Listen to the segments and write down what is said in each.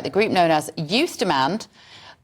the group known as Youth Demand,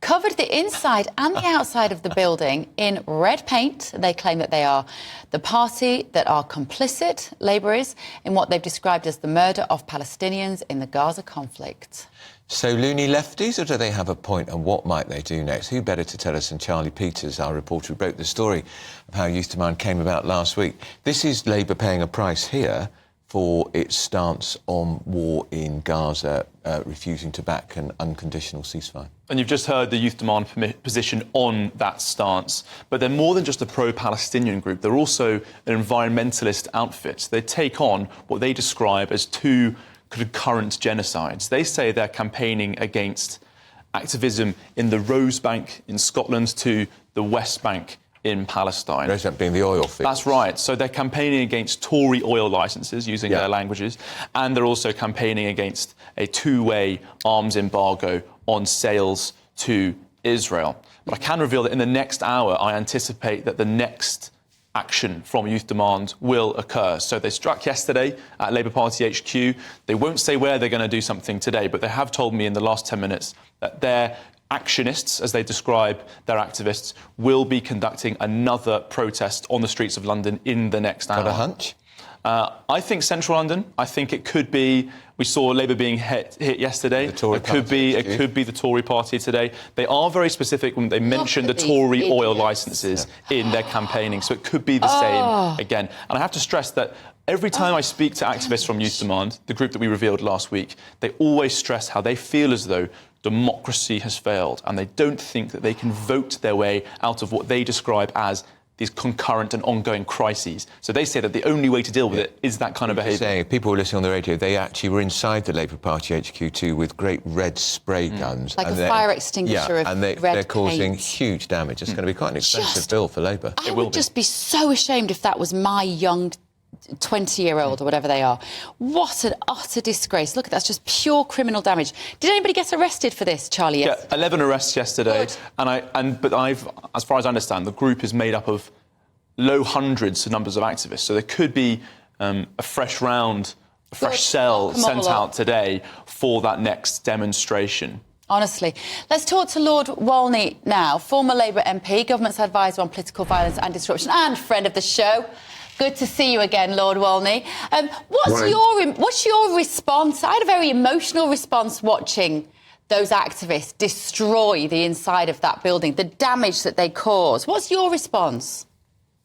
covered the inside and the outside of the building in red paint. They claim that they are the party that are complicit, Labour is, in what they've described as the murder of Palestinians in the Gaza conflict. So loony lefties, or do they have a point, and what might they do next? Who better to tell us than Charlie Peters, our reporter who broke the story of how Youth Demand came about last week. This is Labour paying a price here for its stance on war in Gaza, refusing to back an unconditional ceasefire. And you've just heard the Youth Demand position on that stance. But they're more than just a pro-Palestinian group. They're also an environmentalist outfit. They take on what they describe as two concurrent genocides. They say they're campaigning against activism in the Rosebank in Scotland to the West Bank in Palestine. Rosebank being the oil field. That's right. So they're campaigning against Tory oil licences, using their languages, and they're also campaigning against a two-way arms embargo on sales to Israel. But I can reveal that in the next hour, I anticipate that the next action from Youth Demand will occur. So they struck yesterday at Labour Party HQ. They won't say where they're going to do something today, but they have told me in the last 10 minutes that their actionists, as they describe their activists, will be conducting another protest on the streets of London in the next hour. Got a hunch? I think central London. I think it could be. We saw Labour being hit yesterday. The Tory it could be the Tory party today. They are very specific when they mention the Tory oil licences in their campaigning, so it could be the same again. And I have to stress that every time I speak to activists from Youth Demand, the group that we revealed last week, they always stress how they feel as though democracy has failed, and they don't think that they can vote their way out of what they describe as these concurrent and ongoing crises. So they say that the only way to deal with it is that kind of behaviour. Saying, people were listening on the radio, they actually were inside the Labour Party HQ too with great red spray guns. Like a fire extinguisher of and they're causing huge damage. It's going to be quite an expensive bill for Labour. I would just be so ashamed if that was my young 20-year-old or whatever they are. What an utter disgrace. Look, that's just pure criminal damage. Did anybody get arrested for this, Charlie? Yeah, 11 arrests yesterday. But as far as I understand, the group is made up of low hundreds of numbers of activists. So there could be a fresh round, a fresh cell sent out today for that next demonstration. Honestly. Let's talk to Lord Walney now, former Labour MP, government's advisor on political violence and disruption, and friend of the show. Good to see you again, Lord Walney. What's your response? I had a very emotional response watching those activists destroy the inside of that building, the damage that they cause. What's your response?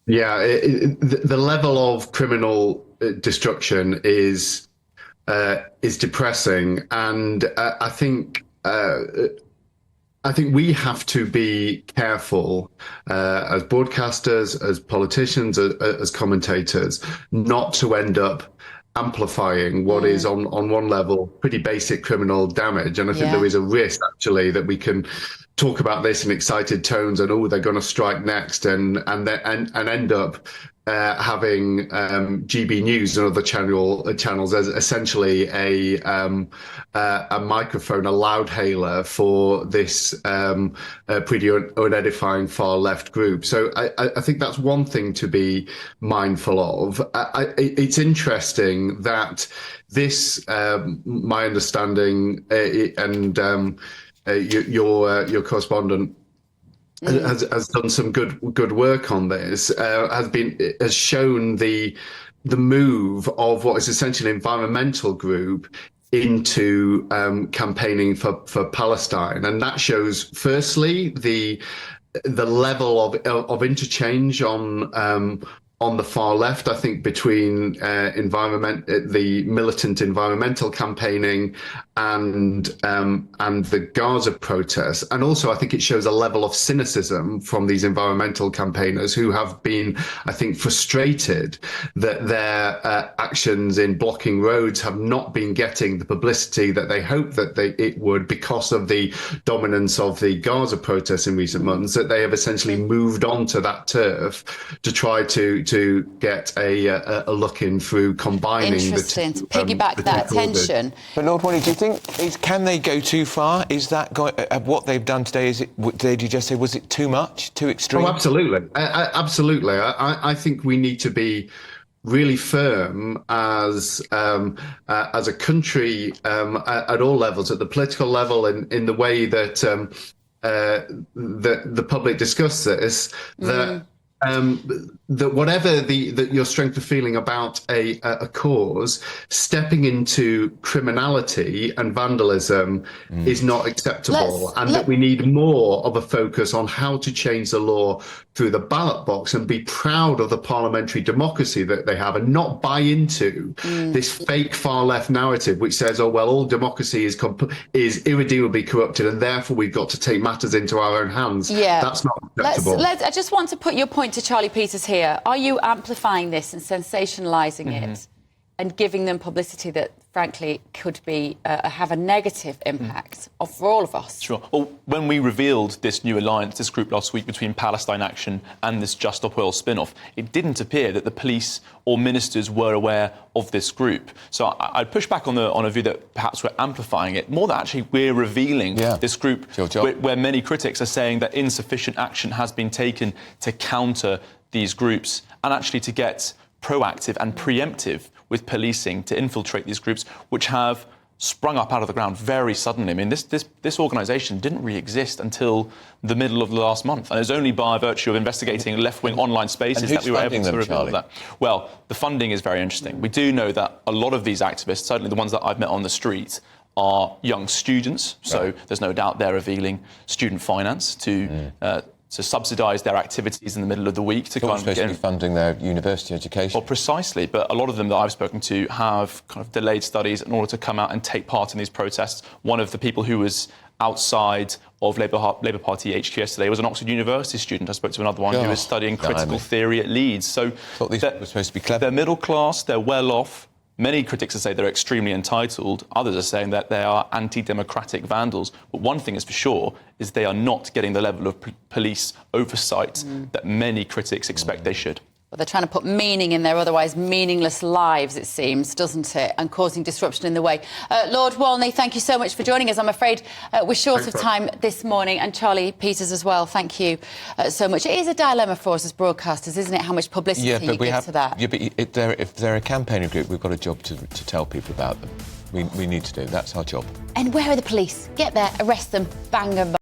Yeah, the level of criminal destruction is depressing, and I think we have to be careful as broadcasters, as politicians, as commentators, not to end up amplifying what is on one level pretty basic criminal damage. And I think there is a risk actually that we can talk about this in excited tones and they're going to strike next and end up having GB News and other channels as essentially a microphone, a loudhailer for this pretty unedifying far left group. So I think that's one thing to be mindful of. It's interesting that this, my understanding, and your correspondent has done some good work on this. Has shown the move of what is essentially an environmental group into campaigning for Palestine, and that shows firstly the level of interchange on the far left, I think, between the militant environmental campaigning and the Gaza protests. And also, I think it shows a level of cynicism from these environmental campaigners who have been, I think, frustrated that their actions in blocking roads have not been getting the publicity that they hoped that it would because of the dominance of the Gaza protests in recent months, that they have essentially moved onto that turf to try to get a look in through combining the two. To piggyback that attention. But Lord Walney, do you think, can they go too far? Is that what they've done today? Did you just say, was it too much, too extreme? Oh, absolutely. Absolutely. I think we need to be really firm as a country at all levels, at the political level, in the way that the public discuss this, that whatever your strength of feeling about a cause, stepping into criminality and vandalism is not acceptable, that we need more of a focus on how to change the law through the ballot box and be proud of the parliamentary democracy that they have, and not buy into this fake far left narrative which says, oh well, all democracy is irredeemably corrupted and therefore we've got to take matters into our own hands. That's not acceptable. I just want to put your point to Charlie Peters here. Are you amplifying this and sensationalising it and giving them publicity that, frankly, could be have a negative impact for all of us? Sure. Well, when we revealed this new alliance, this group last week between Palestine Action and this Just Stop Oil spin-off, it didn't appear that the police or ministers were aware of this group. So I'd push back on a view that perhaps we're amplifying it, more that actually we're revealing this group where many critics are saying that insufficient action has been taken to counter these groups and actually to get proactive and preemptive with policing to infiltrate these groups, which have sprung up out of the ground very suddenly. I mean, this organisation didn't really exist until the middle of the last month, and it was only by virtue of investigating left-wing online spaces that we were able to reveal that. Well, the funding is very interesting. We do know that a lot of these activists, certainly the ones that I've met on the street, are young students, so there's no doubt they're revealing student finance to subsidise their activities in the middle of the week. To supposed to be funding their university education. Well, precisely, but a lot of them that I've spoken to have kind of delayed studies in order to come out and take part in these protests. One of the people who was outside of Labour Party HQ yesterday was an Oxford University student. I spoke to another one who was studying critical theory at Leeds. So these were supposed to be clever. They're middle class, they're well off. Many critics say they're extremely entitled. Others are saying that they are anti-democratic vandals. But one thing is for sure, is they are not getting the level of police oversight that many critics expect they should. Well, they're trying to put meaning in their otherwise meaningless lives, it seems, doesn't it? And causing disruption in the way. Lord Walney, thank you so much for joining us. I'm afraid we're short of time this morning. And Charlie Peters as well, thank you so much. It is a dilemma for us as broadcasters, isn't it, how much publicity you give to that? Yeah, but if they're a campaigning group, we've got a job to tell people about them. We need to do. That's our job. And where are the police? Get there, arrest them, bang them.